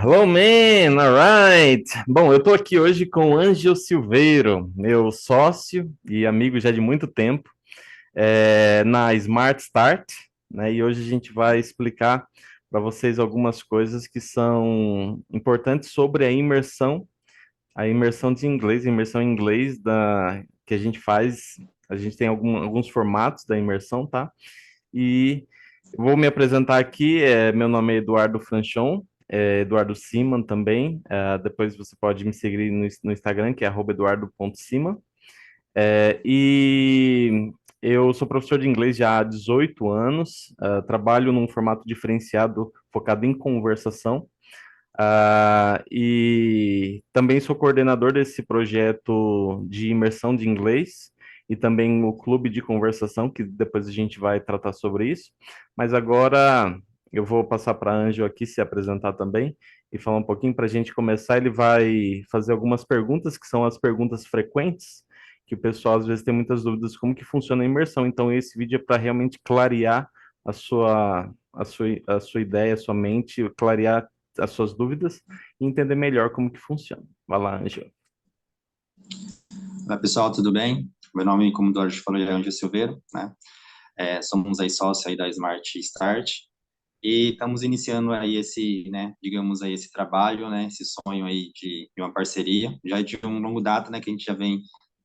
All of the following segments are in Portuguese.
Hello, man! Alright! Bom, eu tô aqui hoje com o Ângelo Silveiro, meu sócio e amigo já de muito tempo, na Smart Start, né? E hoje a gente vai explicar para vocês algumas coisas que são importantes sobre a imersão de inglês, a imersão em inglês que a gente faz. A gente tem alguns formatos da imersão, tá? E vou me apresentar aqui. Meu nome é Eduardo Franchon, Eduardo Siman também. Depois você pode me seguir no Instagram, que é @eduardo.siman. E eu sou professor de inglês já há 18 anos, trabalho num formato diferenciado focado em conversação. E também sou coordenador desse projeto de imersão de inglês e também o clube de conversação, que depois a gente vai tratar sobre isso. Mas agora eu vou passar para a Ângelo aqui se apresentar também e falar um pouquinho para a gente começar. Ele vai fazer algumas perguntas, que são as perguntas frequentes, que o pessoal às vezes tem muitas dúvidas como que funciona a imersão. Então esse vídeo é para realmente clarear a sua ideia, a sua mente, clarear as suas dúvidas e entender melhor como que funciona. Vai lá, Ângelo. Olá, pessoal, tudo bem? Meu nome, como o Eduardo falou, é Ângelo Silveiro, né? Somos aí sócio aí da Smart Start e estamos iniciando aí esse, né, digamos aí, esse trabalho, né, esse sonho aí de uma parceria, já de um longo data, né, que a gente já vem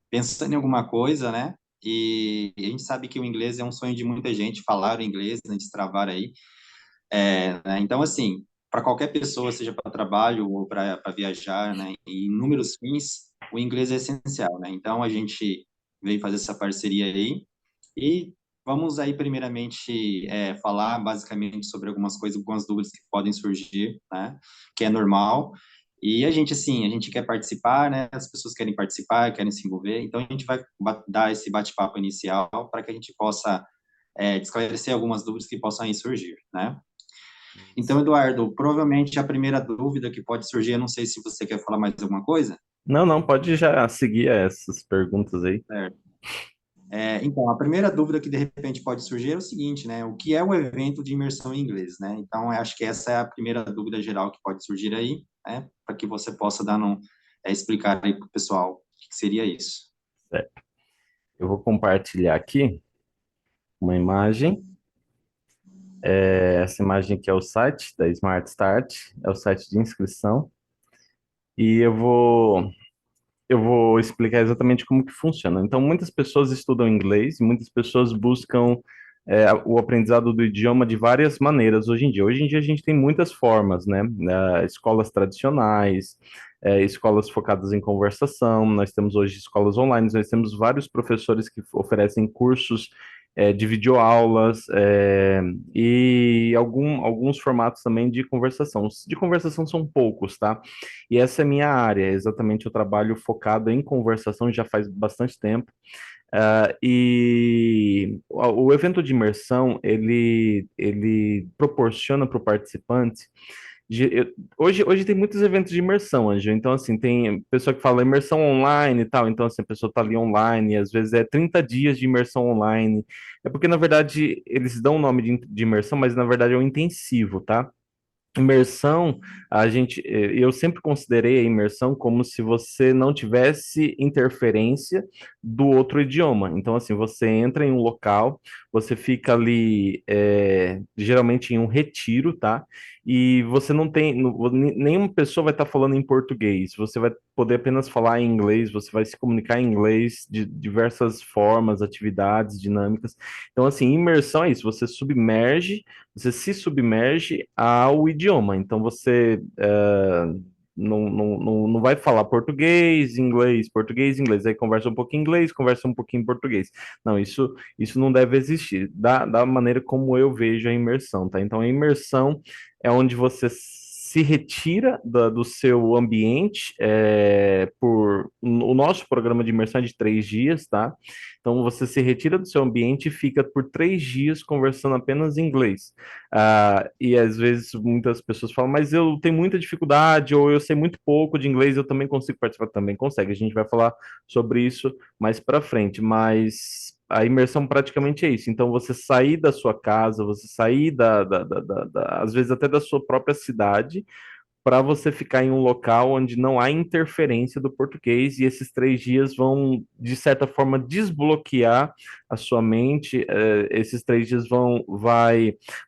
pensando em alguma coisa, né? E a gente sabe que o inglês é um sonho de muita gente, falar o inglês, né, destravar aí. Né? Então, assim, para qualquer pessoa, seja para trabalho ou para viajar, né, em inúmeros fins, o inglês é essencial, né? Então, a gente veio fazer essa parceria aí e vamos aí, primeiramente, falar basicamente sobre algumas coisas, algumas dúvidas que podem surgir, né? Que é normal. E a gente, assim, a gente quer participar, né? As pessoas querem participar, querem se envolver. Então, a gente vai dar esse bate-papo inicial para que a gente possa esclarecer algumas dúvidas que possam aí surgir, né? Então, Eduardo, provavelmente a primeira dúvida que pode surgir, eu não sei se você quer falar mais alguma coisa. Não, não, pode já seguir essas perguntas aí. Certo. Então, a primeira dúvida que de repente pode surgir é o seguinte, né? O que é o evento de imersão em inglês, né? Então, eu acho que essa é a primeira dúvida geral que pode surgir aí, né? Para que você possa explicar aí para o pessoal o que seria isso. Certo. Eu vou compartilhar aqui uma imagem. Essa imagem aqui é o site da Smart Start, é o site de inscrição. E eu vou explicar exatamente como que funciona. Então, muitas pessoas estudam inglês, muitas pessoas buscam o aprendizado do idioma de várias maneiras hoje em dia. Hoje em dia a gente tem muitas formas, né? Escolas tradicionais, escolas focadas em conversação, nós temos hoje escolas online, nós temos vários professores que oferecem cursos de videoaulas, e alguns formatos também de conversação. De conversação são poucos, tá? E essa é a minha área, exatamente eu trabalho focado em conversação já faz bastante tempo. E o evento de imersão, ele proporciona para o participante. Hoje tem muitos eventos de imersão, Anjo. Então, assim, tem pessoa que fala imersão online e tal. Então, assim, a pessoa está ali online, e às vezes é 30 dias de imersão online. É porque, na verdade, eles dão o nome de imersão, mas na verdade é um intensivo, tá? Imersão, eu sempre considerei a imersão como se você não tivesse interferência do outro idioma. Então, assim, você entra em um local, você fica ali, geralmente em um retiro, tá? E você não tem, nenhuma pessoa vai estar falando em português. Você vai poder apenas falar em inglês, você vai se comunicar em inglês de diversas formas, atividades, dinâmicas. Então, assim, imersão é isso, você se submerge ao idioma. Então você não vai falar português, inglês. Aí conversa um pouquinho em inglês, conversa um pouquinho em português. Não, isso não deve existir. Da maneira como eu vejo a imersão, tá? Então a imersão é onde você se retira do seu ambiente o nosso programa de imersão é de 3 dias, tá? Então você se retira do seu ambiente e fica por 3 dias conversando apenas em inglês. E às vezes muitas pessoas falam, mas eu tenho muita dificuldade, ou eu sei muito pouco de inglês, eu também consigo participar, também consegue. A gente vai falar sobre isso mais para frente, mas a imersão praticamente é isso. Então você sair da sua casa, você sair às vezes até da sua própria cidade, para você ficar em um local onde não há interferência do português, e esses 3 dias vão, de certa forma, desbloquear a sua mente. Esses 3 dias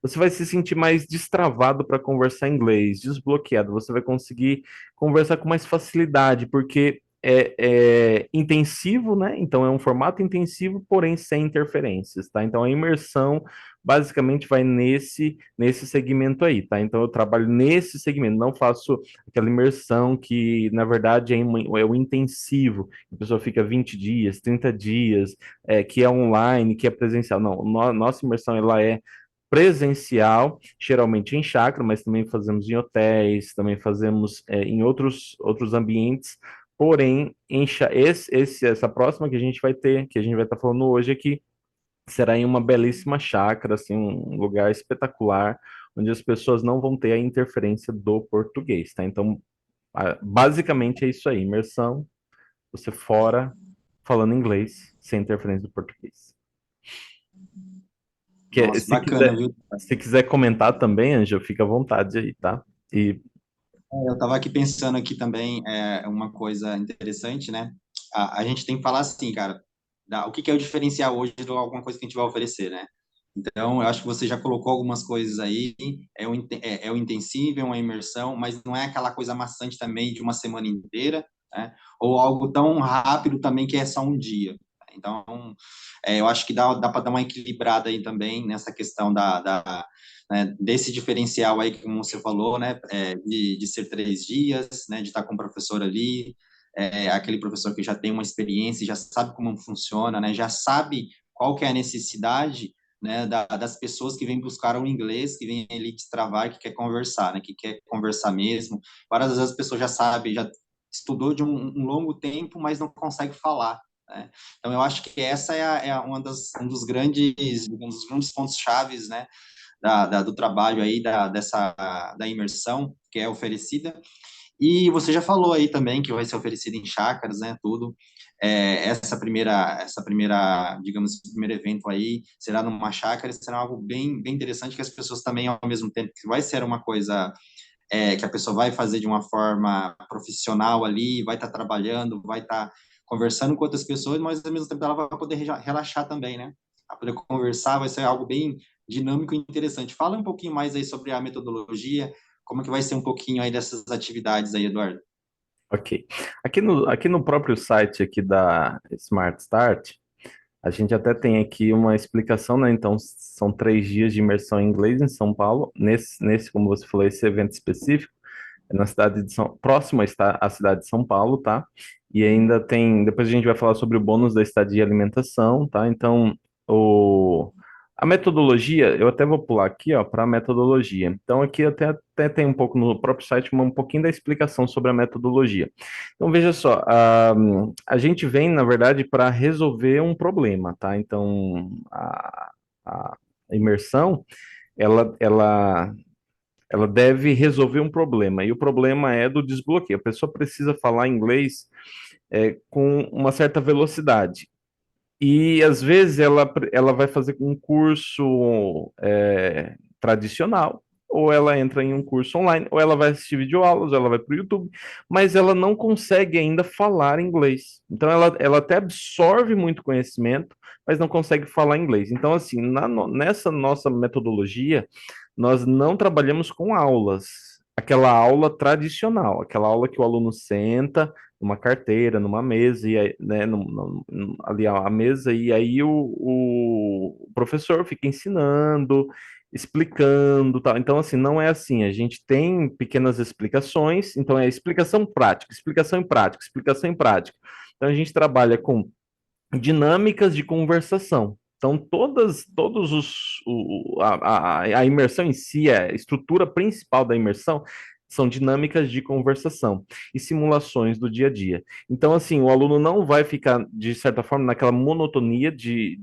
você vai se sentir mais destravado para conversar inglês, desbloqueado. Você vai conseguir conversar com mais facilidade, porque é intensivo, né? Então é um formato intensivo, porém sem interferências, tá? Então a imersão basicamente vai nesse segmento aí, tá? Então eu trabalho nesse segmento, não faço aquela imersão que na verdade é o intensivo, a pessoa fica 20 dias, 30 dias, que é online, que é presencial. Não, nossa imersão ela é presencial, geralmente em chácara, mas também fazemos em hotéis, também fazemos em outros ambientes. Porém, essa próxima que a gente vai ter, que a gente vai estar falando hoje aqui, será em uma belíssima chácara, assim, um lugar espetacular, onde as pessoas não vão ter a interferência do português, tá? Então, basicamente é isso aí, imersão, você fora falando inglês, sem interferência do português. Nossa, bacana, viu? Se quiser comentar também, Ângelo, fica à vontade aí, tá? E Eu estava aqui pensando aqui também, uma coisa interessante, né? A gente tem que falar assim, cara, o que que é o diferencial hoje de alguma coisa que a gente vai oferecer, né? Então, eu acho que você já colocou algumas coisas aí, é o intensivo, é uma imersão, mas não é aquela coisa maçante também de uma semana inteira, né? Ou algo tão rápido também que é só um dia. Então, eu acho que dá para dar uma equilibrada aí também nessa questão né, desse diferencial aí, como você falou, né, de ser 3 dias, né, de estar com o professor ali, aquele professor que já tem uma experiência, já sabe como funciona, né, já sabe qual que é a necessidade, né, das pessoas que vêm buscar o inglês, que vêm ali destravar, que quer conversar, né, que quer conversar mesmo. Várias vezes as pessoas já sabem, já estudou de um longo tempo, mas não consegue falar, né? Então, eu acho que essa um dos grandes, digamos, dos grandes pontos chaves, né, do trabalho aí, da imersão que é oferecida. E você já falou aí também que vai ser oferecido em chácaras, né, tudo. Essa primeira, digamos, esse primeiro evento aí será numa chácara, será algo bem, bem interessante que as pessoas também, ao mesmo tempo que vai ser uma coisa que a pessoa vai fazer de uma forma profissional ali, vai estar trabalhando, vai estar conversando com outras pessoas, mas ao mesmo tempo ela vai poder relaxar também, né? A poder conversar, vai ser algo bem dinâmico e interessante. Fala um pouquinho mais aí sobre a metodologia, como que vai ser um pouquinho aí dessas atividades aí, Eduardo? ok. Aqui no próprio site aqui da Smart Start, a gente até tem aqui uma explicação, né? Então, são 3 dias de imersão em inglês em São Paulo. Como você falou, esse evento específico é na cidade de próximo está à cidade de São Paulo, tá? E ainda tem, depois a gente vai falar sobre o bônus da estadia e alimentação, tá? Então, o, a metodologia, eu até vou pular aqui, ó, para a metodologia. Então, aqui até tem um pouco no próprio site, um pouquinho da explicação sobre a metodologia. Então, veja só, a gente vem, na verdade, para resolver um problema, tá? Então, a imersão, ela deve resolver um problema, e o problema é do desbloqueio. A pessoa precisa falar inglês com uma certa velocidade. E às vezes ela vai fazer um curso tradicional, ou ela entra em um curso online, ou ela vai assistir videoaulas, ou ela vai para o YouTube, mas ela não consegue ainda falar inglês. Então ela até absorve muito conhecimento, mas não consegue falar inglês. Então, assim, nessa nossa metodologia, nós não trabalhamos com aulas. Aquela aula tradicional, aquela aula que o aluno senta numa carteira, numa mesa, e aí, né, ali a mesa, e aí o professor fica ensinando, explicando, tal. Então, assim, não é assim. A gente tem pequenas explicações, então é explicação prática, explicação em prática, explicação em prática. Então, a gente trabalha com dinâmicas de conversação. Então, todos a imersão em si, a estrutura principal da imersão, são dinâmicas de conversação e simulações do dia a dia. Então, assim, o aluno não vai ficar, de certa forma, naquela monotonia de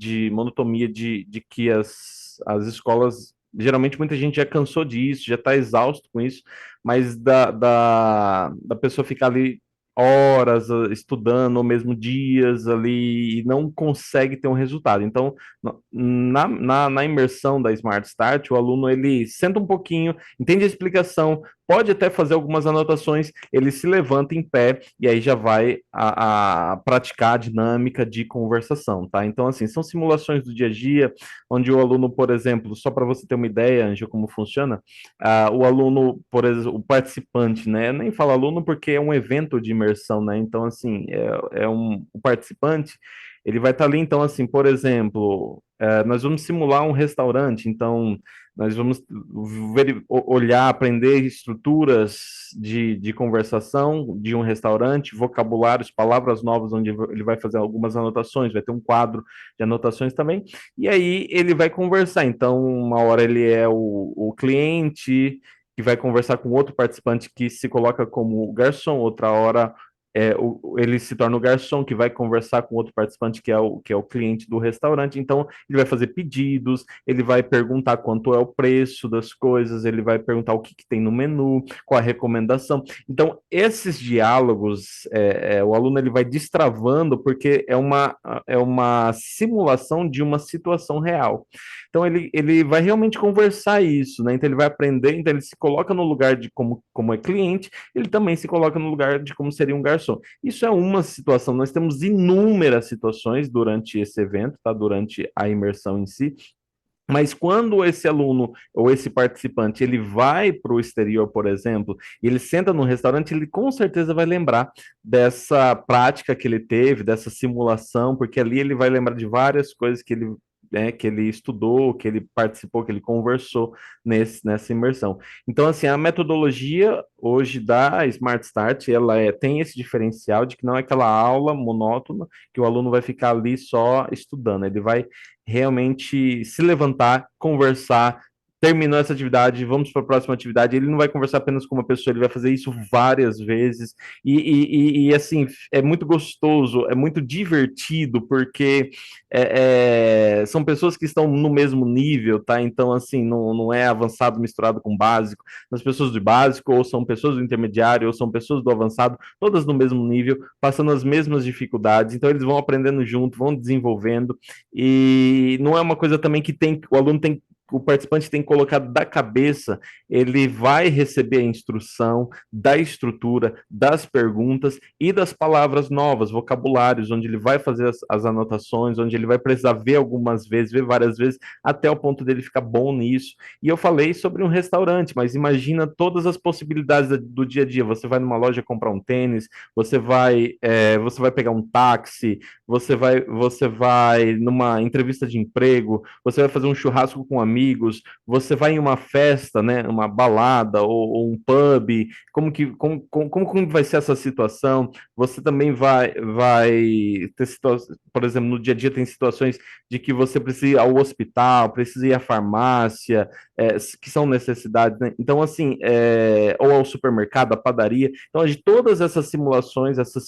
que as escolas. Geralmente, muita gente já cansou disso, já está exausto com isso, mas da pessoa ficar ali horas estudando, ou mesmo dias ali, e não consegue ter um resultado. Então, na imersão da Smart Start, o aluno ele senta um pouquinho, entende a explicação, pode até fazer algumas anotações, ele se levanta em pé e aí já vai a praticar a dinâmica de conversação, tá? Então, assim, são simulações do dia a dia, onde o aluno, por exemplo, só para você ter uma ideia, Ângelo, como funciona, o aluno, por exemplo, o participante, né? Nem falo aluno porque é um evento de imersão, né? Então, assim, o participante, ele vai estar ali, então, assim, por exemplo, nós vamos simular um restaurante, então, nós vamos olhar, aprender estruturas de conversação de um restaurante, vocabulários, palavras novas, onde ele vai fazer algumas anotações, vai ter um quadro de anotações também, e aí ele vai conversar. Então, uma hora ele é o cliente que vai conversar com outro participante que se coloca como garçom, outra hora ele se torna o garçom que vai conversar com outro participante que é o cliente do restaurante. Então, ele vai fazer pedidos, ele vai perguntar quanto é o preço das coisas, ele vai perguntar o que tem no menu, qual a recomendação. Então, esses diálogos, o aluno ele vai destravando porque é uma simulação de uma situação real. Então, ele vai realmente conversar isso, né? Então, ele vai aprender, então, ele se coloca no lugar de como é cliente, ele também se coloca no lugar de como seria um garçom. Isso é uma situação, nós temos inúmeras situações durante esse evento, tá? Durante a imersão em si, mas quando esse aluno ou esse participante ele vai para o exterior, por exemplo, e ele senta no restaurante, ele com certeza vai lembrar dessa prática que ele teve, dessa simulação, porque ali ele vai lembrar de várias coisas que ele estudou, que ele participou, que ele conversou nessa imersão. Então, assim, a metodologia hoje da Smart Start, ela tem esse diferencial de que não é aquela aula monótona que o aluno vai ficar ali só estudando, ele vai realmente se levantar, conversar, terminou essa atividade, vamos para a próxima atividade. Ele não vai conversar apenas com uma pessoa, ele vai fazer isso várias vezes. Assim, é muito gostoso, é muito divertido, porque são pessoas que estão no mesmo nível, tá? Então, assim, não é avançado misturado com básico. As pessoas do básico, ou são pessoas do intermediário, ou são pessoas do avançado, todas no mesmo nível, passando as mesmas dificuldades. Então, eles vão aprendendo junto, vão desenvolvendo. E não é uma coisa também que o participante tem que colocar da cabeça, ele vai receber a instrução da estrutura, das perguntas e das palavras novas, vocabulários, onde ele vai fazer as anotações, onde ele vai precisar ver algumas vezes, ver várias vezes, até o ponto dele ficar bom nisso. E eu falei sobre um restaurante, mas imagina todas as possibilidades do dia a dia. Você vai numa loja comprar um tênis, você vai pegar um táxi, você vai numa entrevista de emprego, você vai fazer um churrasco com amigos, você vai em uma festa, né, uma balada ou um pub, como vai ser essa situação? Você também vai ter situações, por exemplo, no dia a dia tem situações de que você precisa ir ao hospital, precisa ir à farmácia, que são necessidades, né? Então, assim, ou ao supermercado, à padaria. Então, de todas essas simulações, essas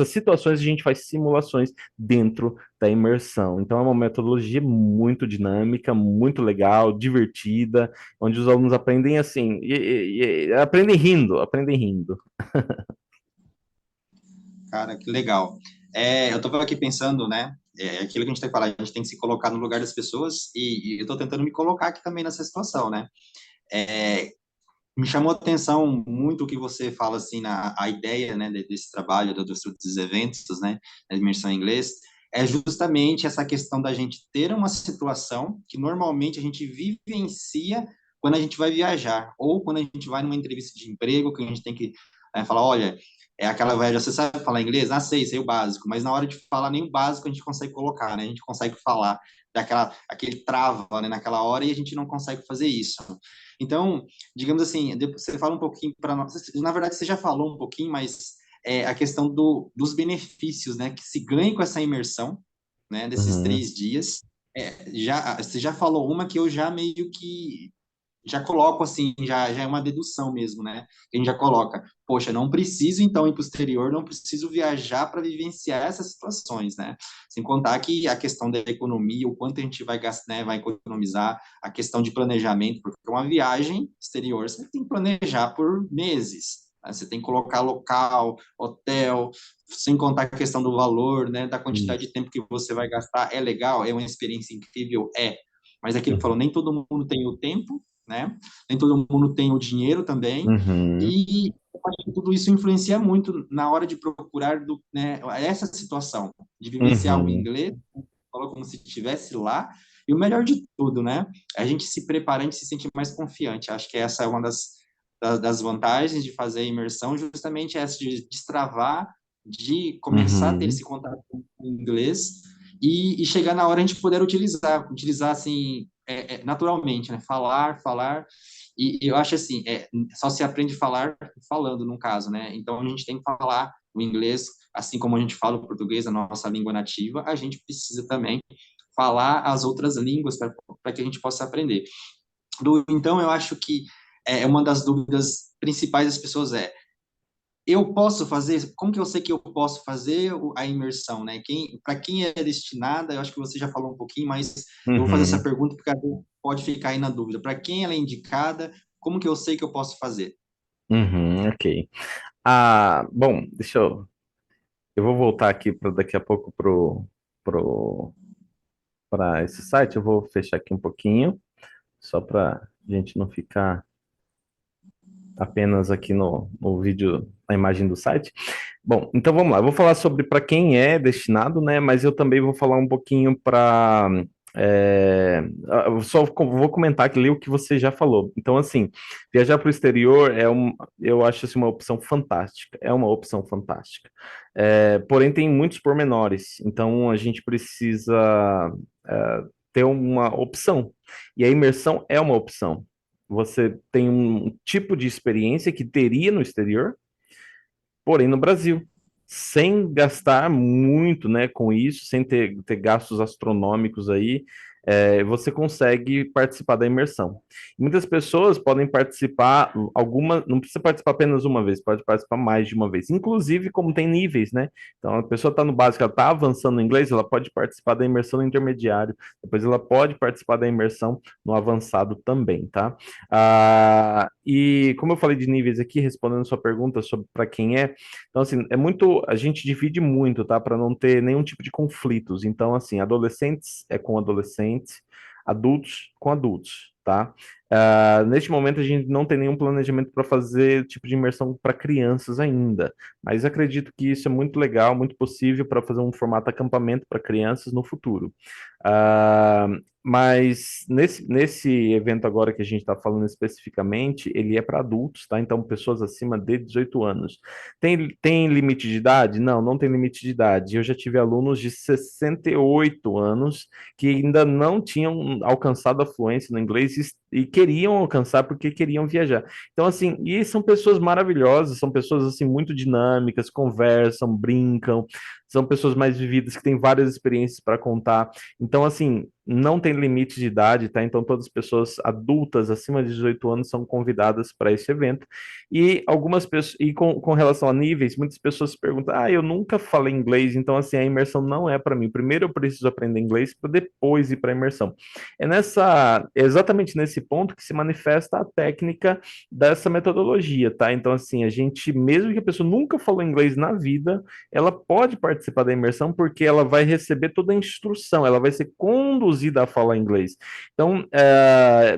situações, a gente faz simulações dentro da imersão. Então, é uma metodologia muito dinâmica, muito legal, divertida, onde os alunos aprendem assim, e aprendem rindo, aprendem rindo. Cara, que legal. Eu estava aqui pensando, né? Aquilo que a gente tem que falar, a gente tem que se colocar no lugar das pessoas e eu estou tentando me colocar aqui também nessa situação, né? É, Me chamou a atenção muito o que você fala, assim, a ideia, né, desse trabalho, dos eventos, né, da imersão em inglês, é justamente essa questão da gente ter uma situação que normalmente a gente vivencia quando a gente vai viajar, ou quando a gente vai numa entrevista de emprego, que a gente tem que falar, olha, aquela viagem, você sabe falar inglês? Ah, sei o básico, mas na hora de falar nem o básico a gente consegue colocar, né, a gente consegue falar aquele trava, né, naquela hora e a gente não consegue fazer isso. Então, digamos assim, você fala um pouquinho para nós, na verdade você já falou um pouquinho, mas a questão dos benefícios, né, que se ganha com essa imersão, né, desses Uhum. 3 dias. Você já falou uma que eu já meio que já coloco assim, já é uma dedução mesmo, né? A gente já coloca, poxa, não preciso então ir para o exterior, não preciso viajar para vivenciar essas situações, né? Sem contar que a questão da economia, o quanto a gente vai gastar, né, vai economizar, a questão de planejamento, porque uma viagem exterior você tem que planejar por meses, Você tem que colocar local, hotel, sem contar a questão do valor, né, da quantidade Isso. de tempo que você vai gastar. É legal, é uma experiência incrível, é. Mas é aquilo que falou, Uhum. nem todo mundo tem o tempo, né? Nem todo mundo tem o dinheiro também. Uhum. E tudo isso influencia muito na hora de procurar né, essa situação, de vivenciar o Uhum. inglês, falou como se estivesse lá. E o melhor de tudo, né? A gente se prepara, a gente se sente mais confiante. Acho que essa é uma das vantagens de fazer a imersão, justamente essa de destravar, de começar a ter Uhum. esse contato com o inglês e chegar na hora a gente poder utilizar assim, naturalmente, né? Falar. E eu acho assim, só se aprende a falar falando, no caso, né? Então a gente tem que falar o inglês, assim como a gente fala o português, a nossa língua nativa, a gente precisa também falar as outras línguas para que a gente possa aprender. Então, eu acho que uma das dúvidas principais das pessoas eu posso fazer? Como que eu sei que eu posso fazer a imersão, né? Para quem é destinada, eu acho que você já falou um pouquinho, mas eu vou fazer essa Uhum. pergunta porque pode ficar aí na dúvida. Para quem ela é indicada, como que eu sei que eu posso fazer? Uhum. Ok. Ah, bom, eu vou voltar aqui para daqui a pouco pro, para esse site. Eu vou fechar aqui um pouquinho, só para a gente não ficar apenas aqui no vídeo, na imagem do site. Bom, então vamos lá. Eu vou falar sobre para quem é destinado, né? Mas eu também vou falar um pouquinho para. Eu só vou comentar aqui o que você já falou. Então, assim, viajar para o exterior eu acho assim, uma opção fantástica. É uma opção fantástica. Porém, tem muitos pormenores. Então, a gente precisa ter uma opção. E a imersão é uma opção. Você tem um tipo de experiência que teria no exterior, porém no Brasil, sem gastar muito, né, com isso, sem ter gastos astronômicos aí, você consegue participar da imersão. Muitas pessoas podem participar, não precisa participar apenas uma vez, pode participar mais de uma vez. Inclusive, como tem níveis, né? Então, a pessoa está no básico, ela está avançando no inglês, ela pode participar da imersão no intermediário, depois ela pode participar da imersão no avançado também, tá? E como eu falei de níveis aqui, respondendo sua pergunta sobre para quem é, então, assim, a gente divide muito, tá? Para não ter nenhum tipo de conflitos. Então, assim, adolescentes é com adolescentes, adultos com adultos, tá? Neste momento, a gente não tem nenhum planejamento para fazer tipo de imersão para crianças ainda, mas acredito que isso é muito legal, muito possível para fazer um formato acampamento para crianças no futuro. Ah, mas nesse evento agora que a gente está falando especificamente, ele é para adultos, tá? Então, pessoas acima de 18 anos. Tem limite de idade? Não, não tem limite de idade. Eu já tive alunos de 68 anos que ainda não tinham alcançado a fluência no inglês e queriam alcançar porque queriam viajar. Então, assim, e são pessoas maravilhosas, são pessoas, assim, muito dinâmicas, conversam, brincam, são pessoas mais vividas que têm várias experiências para contar. Então, assim, não tem limite de idade, tá? Então, todas as pessoas adultas acima de 18 anos são convidadas para esse evento. E algumas pessoas, e com relação a níveis, muitas pessoas se perguntam: eu nunca falei inglês, então, assim, a imersão não é para mim. Primeiro eu preciso aprender inglês para depois ir para a imersão. É exatamente nesse ponto que se manifesta a técnica dessa metodologia, tá? Então, assim, a gente, mesmo que a pessoa nunca falou inglês na vida, ela pode participar da imersão porque ela vai receber toda a instrução, ela vai ser conduzida a falar inglês. Então,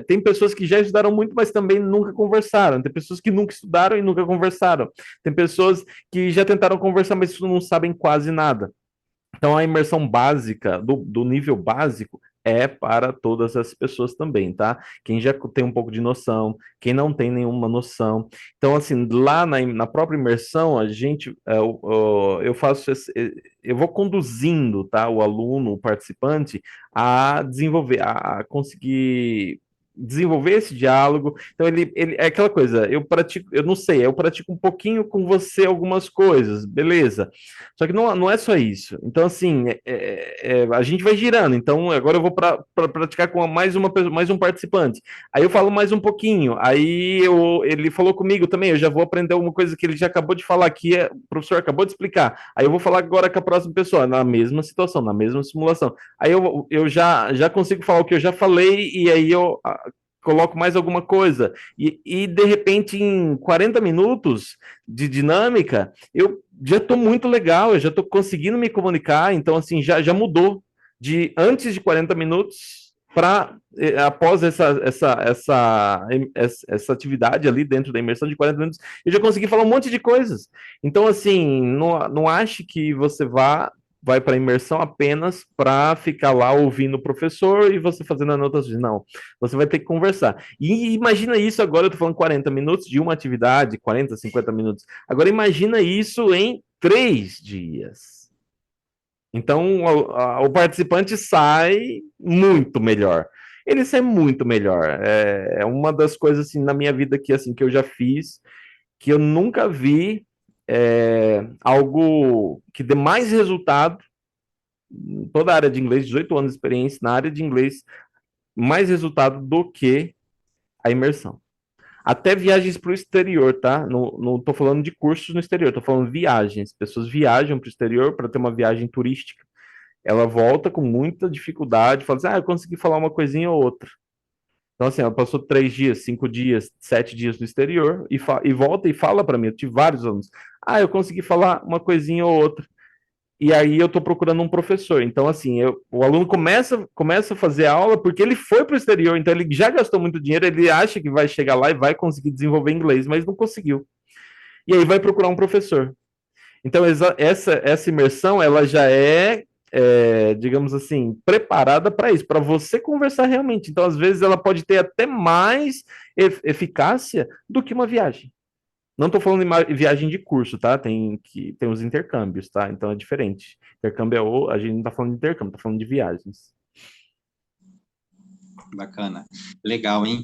tem pessoas que já estudaram muito, mas também nunca conversaram. Tem pessoas que nunca estudaram e nunca conversaram. Tem pessoas que já tentaram conversar, mas não sabem quase nada. Então, a imersão básica, do nível básico, é para todas as pessoas também, tá? Quem já tem um pouco de noção, quem não tem nenhuma noção. Então, assim, lá na própria imersão, a gente, eu faço, eu vou conduzindo, tá? O aluno, o participante, a desenvolver, a conseguir desenvolver esse diálogo. Então, ele é aquela coisa, eu não sei, eu pratico um pouquinho com você algumas coisas, beleza. Só que não é só isso. Então, assim, a gente vai girando. Então, agora eu vou praticar com mais um participante. Aí eu falo mais um pouquinho. Ele falou comigo também. Eu já vou aprender alguma coisa que ele já acabou de falar aqui. O professor acabou de explicar. Aí eu vou falar agora com a próxima pessoa, na mesma situação, na mesma simulação. Aí eu já consigo falar o que eu já falei. E aí coloco mais alguma coisa. E de repente, em 40 minutos de dinâmica, eu já estou muito legal, eu já estou conseguindo me comunicar, então assim, já mudou de antes de 40 minutos para após essa atividade ali dentro da imersão de 40 minutos, eu já consegui falar um monte de coisas. Então, assim, não ache que você vai para a imersão apenas para ficar lá ouvindo o professor e você fazendo anotações. Não, você vai ter que conversar. E imagina isso agora, eu estou falando 40 minutos de uma atividade, 40, 50 minutos. Agora imagina isso em 3 dias. Então o participante sai muito melhor. Ele sai muito melhor. É uma das coisas assim na minha vida que assim que eu já fiz que eu nunca vi algo que dê mais resultado em toda a área de inglês, 18 anos de experiência na área de inglês, mais resultado do que a imersão. Até viagens para o exterior, tá? Não tô falando de cursos no exterior, tô falando viagens. Pessoas viajam para o exterior para ter uma viagem turística. Ela volta com muita dificuldade, fala assim: eu consegui falar uma coisinha ou outra. Então, assim, ela passou 3 dias, 5 dias, 7 dias no exterior e volta e fala para mim. Eu tive vários alunos. Eu consegui falar uma coisinha ou outra. E aí eu estou procurando um professor. Então, assim, o aluno começa a fazer aula porque ele foi para o exterior, então ele já gastou muito dinheiro, ele acha que vai chegar lá e vai conseguir desenvolver inglês, mas não conseguiu. E aí vai procurar um professor. Então, essa imersão, ela já digamos assim, preparada para isso, para você conversar realmente. Então, às vezes, ela pode ter até mais eficácia do que uma viagem. Não estou falando de viagem de curso, tá? Tem os intercâmbios, tá? Então é diferente. Intercâmbio a gente não está falando de intercâmbio, está falando de viagens. Bacana. Legal, hein?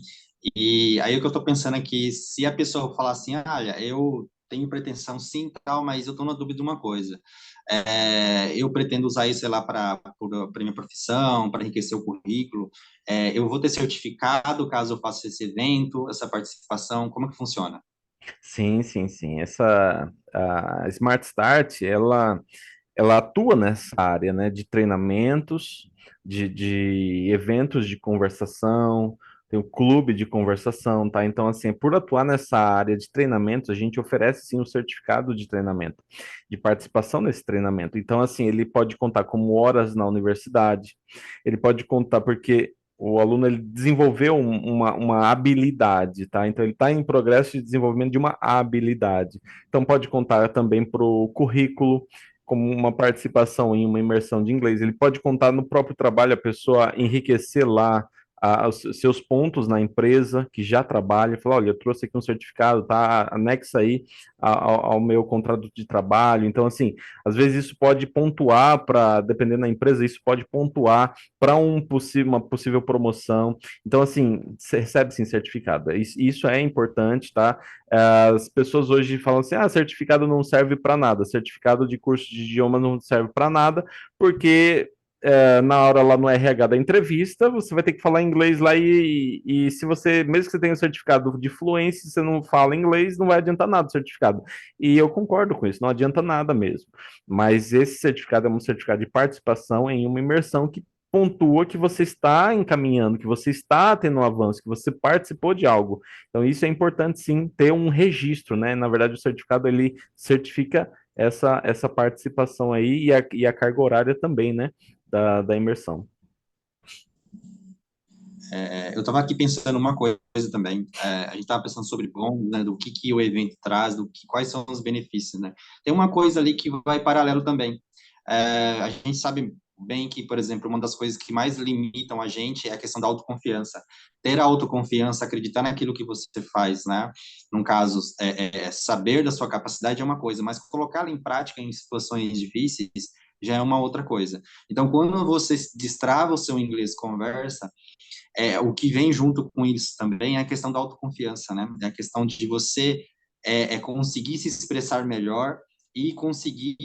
E aí o que eu tô pensando aqui, se a pessoa falar assim, olha, eu tenho pretensão sim, tal, mas eu tô na dúvida de uma coisa. Eu pretendo usar isso, sei lá, para minha profissão, para enriquecer o currículo. Eu vou ter certificado caso eu faça esse evento, essa participação, como que funciona? Sim, sim, sim. A Smart Start, ela atua nessa área, né, de treinamentos, de eventos de conversação, tem o clube de conversação, tá? Então, assim, por atuar nessa área de treinamentos, a gente oferece, sim, um certificado de treinamento, de participação nesse treinamento. Então, assim, ele pode contar como horas na universidade, ele pode contar porque o aluno ele desenvolveu uma habilidade, tá? Então, ele está em progresso de desenvolvimento de uma habilidade. Então, pode contar também para o currículo, como uma participação em uma imersão de inglês. Ele pode contar no próprio trabalho, a pessoa enriquecer lá os seus pontos na empresa que já trabalha, falar, olha, eu trouxe aqui um certificado, tá? Anexa aí ao meu contrato de trabalho. Então, assim, às vezes isso pode pontuar para, dependendo da empresa, isso pode pontuar para uma possível promoção. Então, assim, você recebe sim certificado. Isso é importante, tá? As pessoas hoje falam assim: certificado não serve para nada, certificado de curso de idioma não serve para nada, porque na hora lá no RH da entrevista, você vai ter que falar inglês lá e se você, mesmo que você tenha um certificado de fluência, se você não fala inglês, não vai adiantar nada o certificado. E eu concordo com isso, não adianta nada mesmo. Mas esse certificado é um certificado de participação em uma imersão que pontua que você está encaminhando, que você está tendo um avanço, que você participou de algo. Então, isso é importante, sim, ter um registro, né? Na verdade, o certificado, ele certifica essa participação aí e a carga horária também, né? Da imersão. Eu estava aqui pensando uma coisa também. A gente estava pensando sobre bônus, né, do que o evento traz, quais são os benefícios, né? Tem uma coisa ali que vai paralelo também. A gente sabe bem que, por exemplo, uma das coisas que mais limitam a gente é a questão da autoconfiança. Ter a autoconfiança, acreditar naquilo que você faz, né? No caso, saber da sua capacidade é uma coisa, mas colocá-la em prática em situações difíceis já é uma outra coisa. Então, quando você destrava o seu inglês conversa, o que vem junto com isso também é a questão da autoconfiança, né? É a questão de você conseguir se expressar melhor e conseguir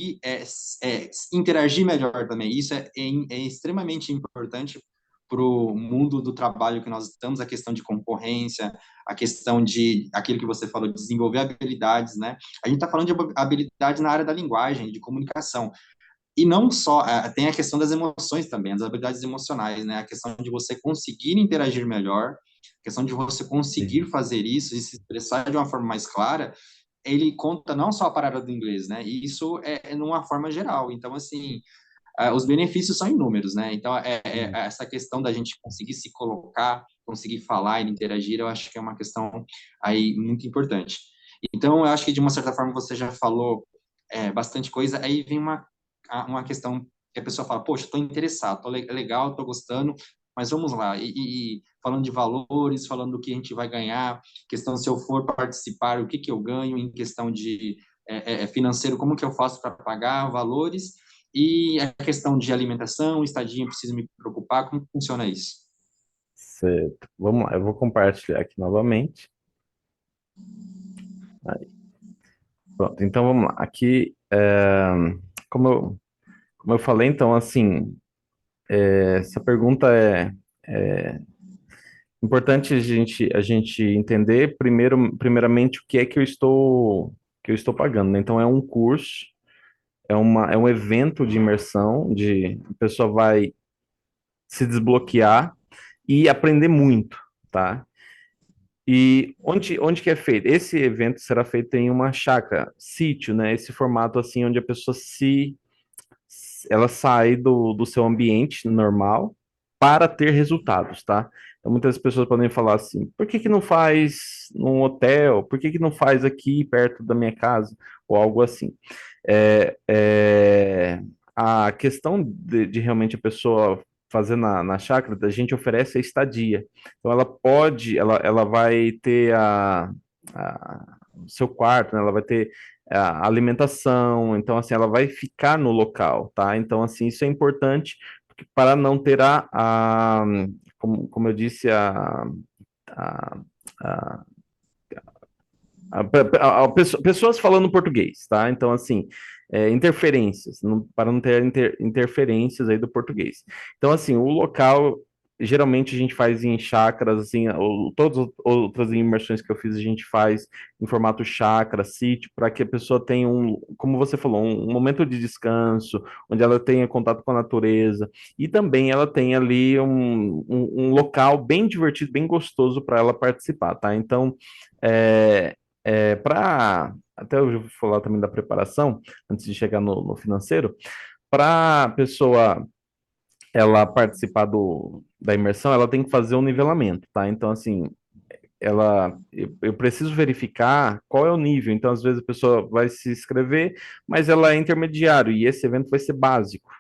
interagir melhor também. Isso é extremamente importante para o mundo do trabalho que nós estamos, a questão de concorrência, a questão de aquilo que você falou, de desenvolver habilidades, né? A gente está falando de habilidades na área da linguagem, de comunicação. E não só, tem a questão das emoções também, das habilidades emocionais, né? A questão de você conseguir interagir melhor A questão de você conseguir Sim, fazer isso e se expressar de uma forma mais clara, ele conta não só a parada do inglês, né? E isso é numa forma geral. Então, assim, os benefícios são inúmeros, né? Então, sim. essa questão da gente conseguir se colocar, conseguir falar e interagir, eu acho que é uma questão aí muito importante. Então, eu acho que de uma certa forma você já falou bastante coisa, aí vem uma questão que a pessoa fala, poxa, estou interessado, legal, estou gostando, mas vamos lá, e falando de valores, falando do que a gente vai ganhar, questão se eu for participar, o que que eu ganho em questão de financeiro, como que eu faço para pagar valores, e a questão de alimentação, estadia, preciso me preocupar, como funciona isso? Certo. Vamos lá, eu vou compartilhar aqui novamente. Aí, pronto, então vamos lá. Aqui, como como eu falei, então, assim, essa pergunta é importante a gente entender primeiramente o que é que eu estou pagando, né? Então, é um curso, é um evento de imersão, a pessoa vai se desbloquear e aprender muito, tá? E onde que é feito? Esse evento será feito em uma chácara, sítio, né? Esse formato assim, onde a pessoa ela sai do seu ambiente normal para ter resultados, tá? Então, muitas pessoas podem falar assim, por que que não faz num hotel? Por que que não faz aqui perto da minha casa? Ou algo assim. É, é, a questão de realmente a pessoa fazer na chácara, a gente oferece a estadia. Então, ela vai ter o seu quarto, né? Ela vai ter a alimentação, então assim, ela vai ficar no local, tá? Então assim, isso é importante para não ter como eu disse, a, a, pessoas falando português, tá? Então assim, interferências, para não ter interferências aí do português. Então assim, o local geralmente a gente faz em chácaras, assim, ou todas as outras imersões que eu fiz a gente faz em formato chácara, sítio, para que a pessoa tenha como você falou, um momento de descanso, onde ela tenha contato com a natureza, e também ela tem ali um local bem divertido, bem gostoso para ela participar, tá? Então, até eu vou falar também da preparação, antes de chegar no financeiro, para a pessoa ela participar da imersão, ela tem que fazer um nivelamento, tá? Então, assim, eu preciso verificar qual é o nível. Então, às vezes a pessoa vai se inscrever, mas ela é intermediário e esse evento vai ser básico.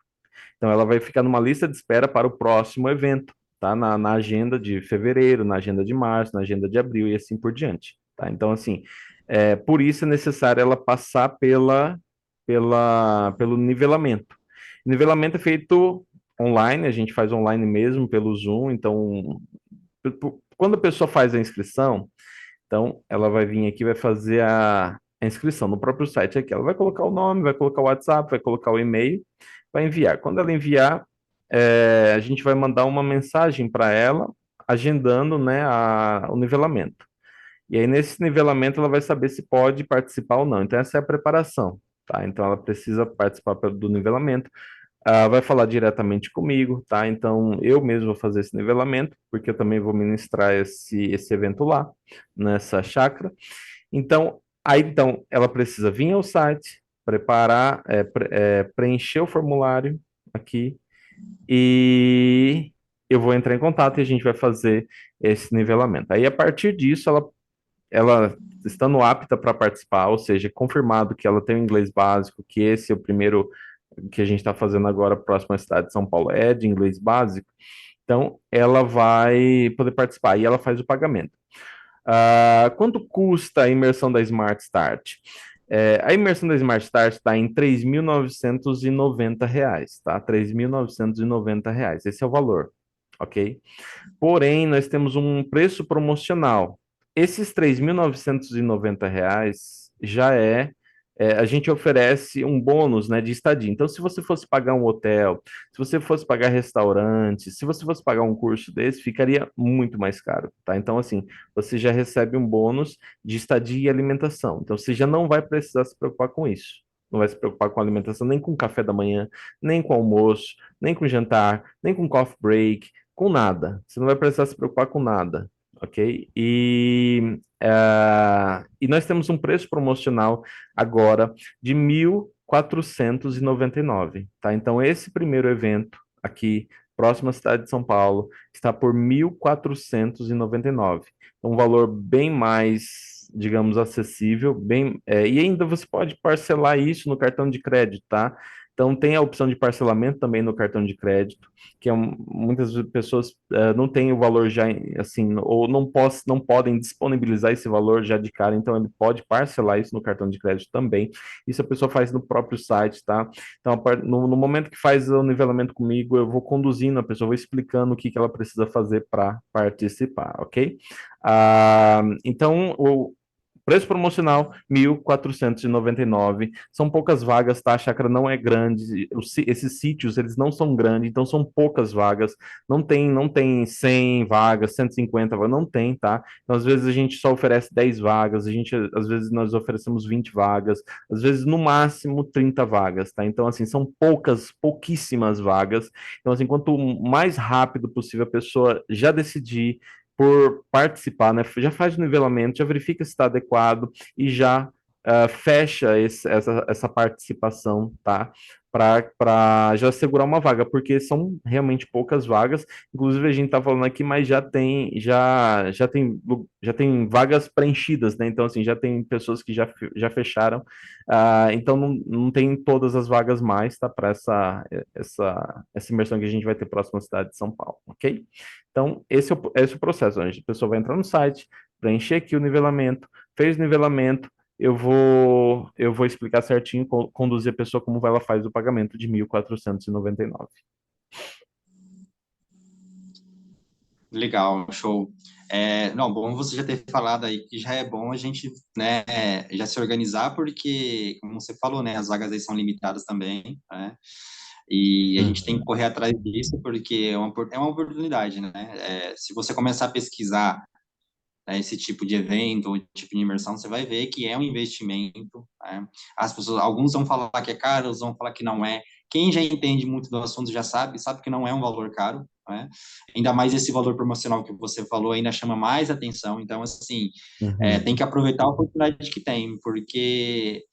Então, ela vai ficar numa lista de espera para o próximo evento, tá? Na agenda de fevereiro, na agenda de março, na agenda de abril e assim por diante, tá? Então, assim, por isso é necessário ela passar pelo nivelamento. Nivelamento é feito online, a gente faz online mesmo, pelo Zoom. Então, quando a pessoa faz a inscrição, então ela vai vir aqui, vai fazer a inscrição no próprio site aqui. Ela vai colocar o nome, vai colocar o WhatsApp, vai colocar o e-mail, vai enviar. Quando ela enviar, a gente vai mandar uma mensagem para ela, agendando, né, o nivelamento. E aí, nesse nivelamento, ela vai saber se pode participar ou não. Então, essa é a preparação, tá? Então, ela precisa participar do nivelamento. Vai falar diretamente comigo, tá? Então, eu mesmo vou fazer esse nivelamento, porque eu também vou ministrar esse evento lá, nessa chácara. Então, ela precisa vir ao site, preparar, preencher o formulário aqui, e eu vou entrar em contato e a gente vai fazer esse nivelamento. Aí, a partir disso, ela estando apta para participar, ou seja, confirmado que ela tem o inglês básico, que esse é o primeiro que a gente está fazendo agora, próximo à cidade de São Paulo, é de inglês básico, então ela vai poder participar e ela faz o pagamento. Quanto custa a imersão da Smart Start? A imersão da Smart Start está em R$ 3.990, tá? R$ 3.990. Esse é o valor, ok? Porém, nós temos um preço promocional. Esses R$ 3.990 já a gente oferece um bônus, né, de estadia. Então, se você fosse pagar um hotel, se você fosse pagar restaurante, se você fosse pagar um curso desse, ficaria muito mais caro, tá? Então, assim, você já recebe um bônus de estadia e alimentação. Então, você já não vai precisar se preocupar com isso. Não vai se preocupar com alimentação, nem com café da manhã, nem com almoço, nem com jantar, nem com coffee break, com nada. Você não vai precisar se preocupar com nada, ok? E nós temos um preço promocional agora de 1.499, tá? Então, esse primeiro evento aqui, próximo à cidade de São Paulo, está por 1.499. Um valor bem mais, digamos, acessível, e ainda você pode parcelar isso no cartão de crédito, tá? Então, tem a opção de parcelamento também no cartão de crédito, que muitas pessoas não têm o valor já, assim, ou não podem disponibilizar esse valor já de cara, então ele pode parcelar isso no cartão de crédito também. Isso a pessoa faz no próprio site, tá? Então, no momento que faz o nivelamento comigo, eu vou conduzindo a pessoa, vou explicando o que ela precisa fazer para participar, ok? Então, o preço promocional, 1.499. São poucas vagas, tá? A chácara não é grande. Esses sítios, eles não são grandes, então são poucas vagas. Não tem 100 vagas, 150 vagas, não tem, tá? Então, às vezes a gente só oferece 10 vagas, às vezes nós oferecemos 20 vagas, às vezes no máximo 30 vagas, tá? Então, assim, são pouquíssimas vagas. Então, assim, quanto mais rápido possível a pessoa já decidir por participar, né? Já faz o nivelamento, já verifica se está adequado e já fecha essa participação, tá? Para já assegurar uma vaga, porque são realmente poucas vagas. Inclusive, a gente está falando aqui, mas já tem vagas preenchidas, né? Então, assim, já tem pessoas que já fecharam. Então, não tem todas as vagas mais, tá? Para essa imersão que a gente vai ter próxima à cidade de São Paulo, ok? Então, esse é o processo. A pessoa vai entrar no site, preencher aqui o nivelamento, fez o nivelamento, eu vou explicar certinho, conduzir a pessoa como ela faz o pagamento de 1.499. Legal, show. Não, bom você já ter falado aí que já é bom a gente, né, já se organizar, porque, como você falou, né, as vagas aí são limitadas também, né, e a gente tem que Uhum, correr atrás disso, porque é uma oportunidade, né, se você começar a pesquisar, né, esse tipo de evento, ou tipo de imersão, você vai ver que é um investimento, né? As pessoas, alguns vão falar que é caro, outros vão falar que não é. Quem já entende muito do assunto já sabe que não é um valor caro, né? Ainda mais esse valor promocional que você falou ainda chama mais atenção. Então, assim, tem uhum, que aproveitar a oportunidade que tem, porque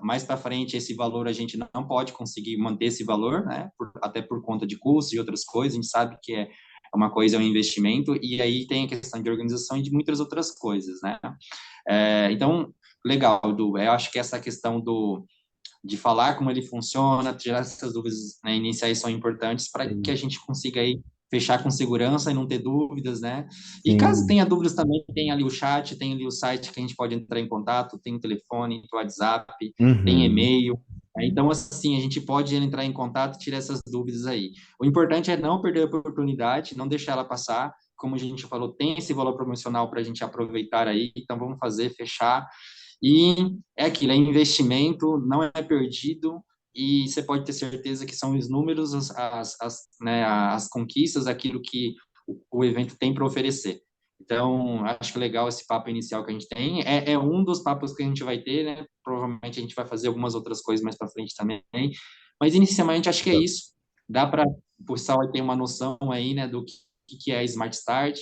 mais para frente esse valor a gente não pode conseguir manter esse valor, né? Até por conta de custos e outras coisas. A gente sabe que uma coisa é um investimento, e aí tem a questão de organização e de muitas outras coisas, né? Então, legal, Du. Eu acho que essa questão de falar como ele funciona, tirar essas dúvidas, né, iniciais são importantes para que a sim, gente consiga aí fechar com segurança e não ter dúvidas, né? E caso sim, tenha dúvidas também, tem ali o chat, tem ali o site que a gente pode entrar em contato, tem o telefone, o WhatsApp, tem uhum, e-mail. Então, assim, a gente pode entrar em contato e tirar essas dúvidas aí. O importante é não perder a oportunidade, não deixar ela passar. Como a gente falou, tem esse valor promocional para a gente aproveitar aí, então vamos fazer, fechar. E é aquilo, é investimento, não é perdido, e você pode ter certeza que são os números, né, as conquistas, aquilo que o evento tem para oferecer. Então, acho que legal esse papo inicial que a gente tem. É um dos papos que a gente vai ter, né? Provavelmente a gente vai fazer algumas outras coisas mais para frente também. Mas, inicialmente, acho que é isso. Dá para o pessoal ter uma noção aí, né, do que é a Smart Start,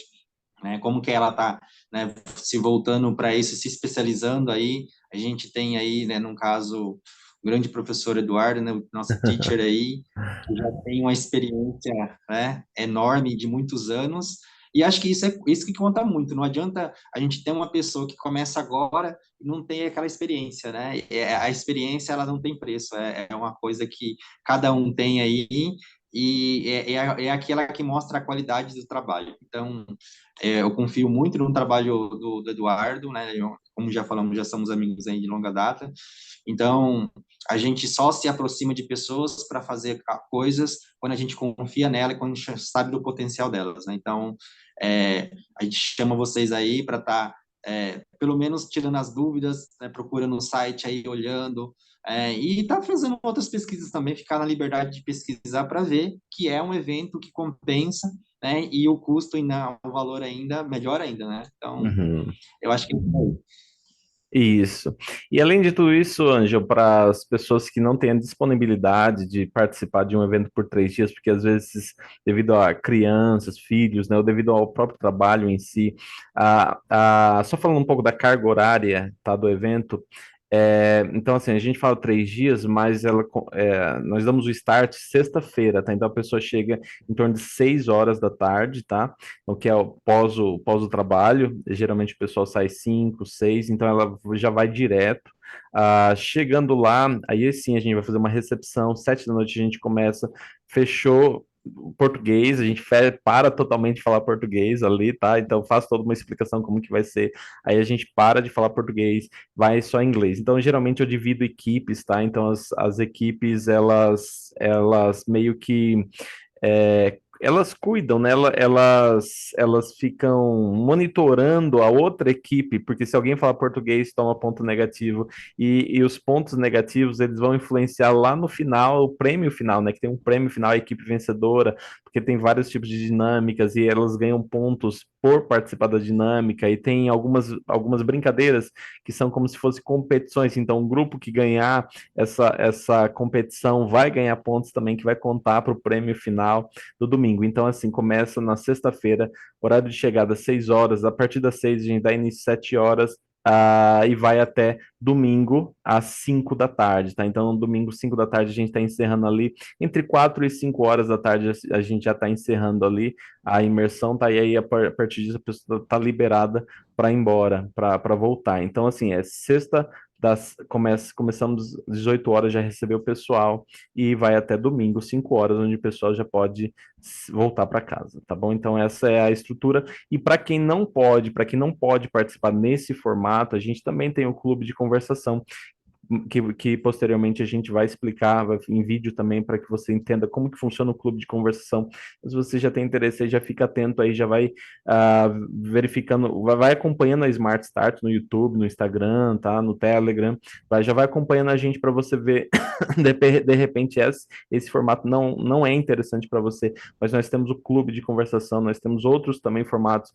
né? Como que ela está, né, se voltando para isso, se especializando aí. A gente tem aí, né, no caso, o grande professor Eduardo, né, o nosso teacher aí, que já tem uma experiência, né, enorme de muitos anos. E acho que isso é isso que conta muito. Não adianta a gente ter uma pessoa que começa agora e não tem aquela experiência, né? A experiência ela não tem preço. É uma coisa que cada um tem aí, e é aquela que mostra a qualidade do trabalho. Então, eu confio muito no trabalho do Eduardo, né? Como já falamos, já somos amigos aí de longa data. Então, a gente só se aproxima de pessoas para fazer coisas quando a gente confia nela e quando a gente sabe do potencial delas, né? Então, a gente chama vocês aí para estar, pelo menos, tirando as dúvidas, né? Procurando no site aí, olhando, e tá fazendo outras pesquisas também, ficar na liberdade de pesquisar para ver que é um evento que compensa, né? E o custo e o valor ainda melhor ainda, né? Então, uhum. eu acho que é isso aí. Isso. E além de tudo isso, Ângelo, para as pessoas que não têm a disponibilidade de participar de um evento por 3 dias, porque às vezes, devido a crianças, filhos, né, ou devido ao próprio trabalho em si, só falando um pouco da carga horária, tá, do evento, então, assim, a gente fala 3 dias, mas nós damos o start sexta-feira, tá? Então a pessoa chega em torno de 6 horas da tarde, tá? O que é o pós o trabalho. Geralmente o pessoal sai 5, 6, então ela já vai direto. Chegando lá, aí sim a gente vai fazer uma recepção, 7 da noite a gente começa, fechou o português, a gente para totalmente de falar português ali, tá? Então faz toda uma explicação como que vai ser. Aí a gente para de falar português, vai só em inglês. Então geralmente eu divido equipes, tá? Então as equipes elas meio que elas cuidam, né? Elas ficam monitorando a outra equipe, porque se alguém falar português, toma ponto negativo, e os pontos negativos eles vão influenciar lá no final, o prêmio final, né? Que tem um prêmio final, a equipe vencedora, porque tem vários tipos de dinâmicas e elas ganham pontos por participar da dinâmica, e tem algumas brincadeiras que são como se fossem competições. Então, o grupo que ganhar essa competição vai ganhar pontos também, que vai contar para o prêmio final do domingo. Então, assim, começa na sexta-feira, horário de chegada às 6 horas, a partir das 6 a gente dá início às 7 horas, e vai até domingo às 5 da tarde, tá? Então, domingo, 5 da tarde, a gente está encerrando ali, entre 4 e 5 horas da tarde, a gente já está encerrando ali a imersão, tá? E aí, a partir disso, a pessoa está liberada para ir embora, para voltar. Então, assim, é sexta. Começamos às 18 horas, já recebeu o pessoal, e vai até domingo, 5 horas, onde o pessoal já pode voltar para casa, tá bom? Então essa é a estrutura. E para quem não pode participar nesse formato, a gente também tem o clube de conversação, que posteriormente a gente vai explicar em vídeo também para que você entenda como que funciona o clube de conversação. Se você já tem interesse aí, já fica atento aí, já vai verificando, vai acompanhando a Smart Start no YouTube, no Instagram, tá? No Telegram, já vai acompanhando a gente para você ver de repente esse formato não é interessante para você, mas nós temos o clube de conversação, nós temos outros também formatos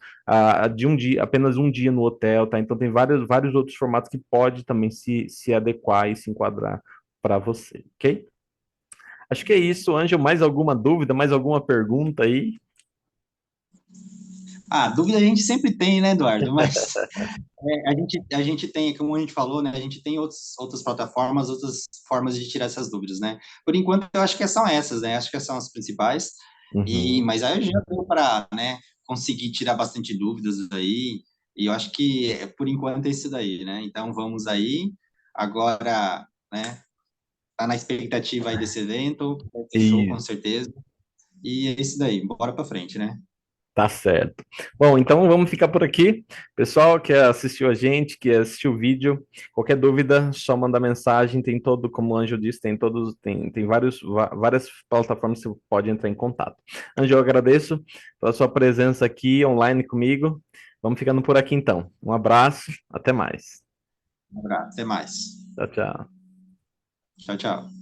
de um dia, apenas um dia no hotel, tá? Então tem vários outros formatos que pode também se adequar e se enquadrar para você, ok? Acho que é isso, Ângelo. Mais alguma dúvida, mais alguma pergunta aí? Ah, dúvida a gente sempre tem, né, Eduardo? Mas a gente tem, como a gente falou, né? A gente tem outras plataformas, outras formas de tirar essas dúvidas, né? Por enquanto, eu acho que são essas, né? Acho que são as principais. Uhum. Mas aí já deu para, né, conseguir tirar bastante dúvidas aí. E eu acho que, por enquanto, é isso daí, né? Então, vamos aí. Agora, né? Tá na expectativa aí desse evento. Vai ser show, com E certeza. E é isso daí. Bora para frente, né? tá certo. Bom, então vamos ficar por aqui. Pessoal que assistiu a gente, que assistiu o vídeo, qualquer dúvida, só manda mensagem. Tem todo, como o Anjo disse, tem várias plataformas que você pode entrar em contato. Anjo, eu agradeço pela sua presença aqui online comigo. Vamos ficando por aqui então. Um abraço, até mais. Um abraço. Até mais. Tchau, tchau. Tchau, tchau.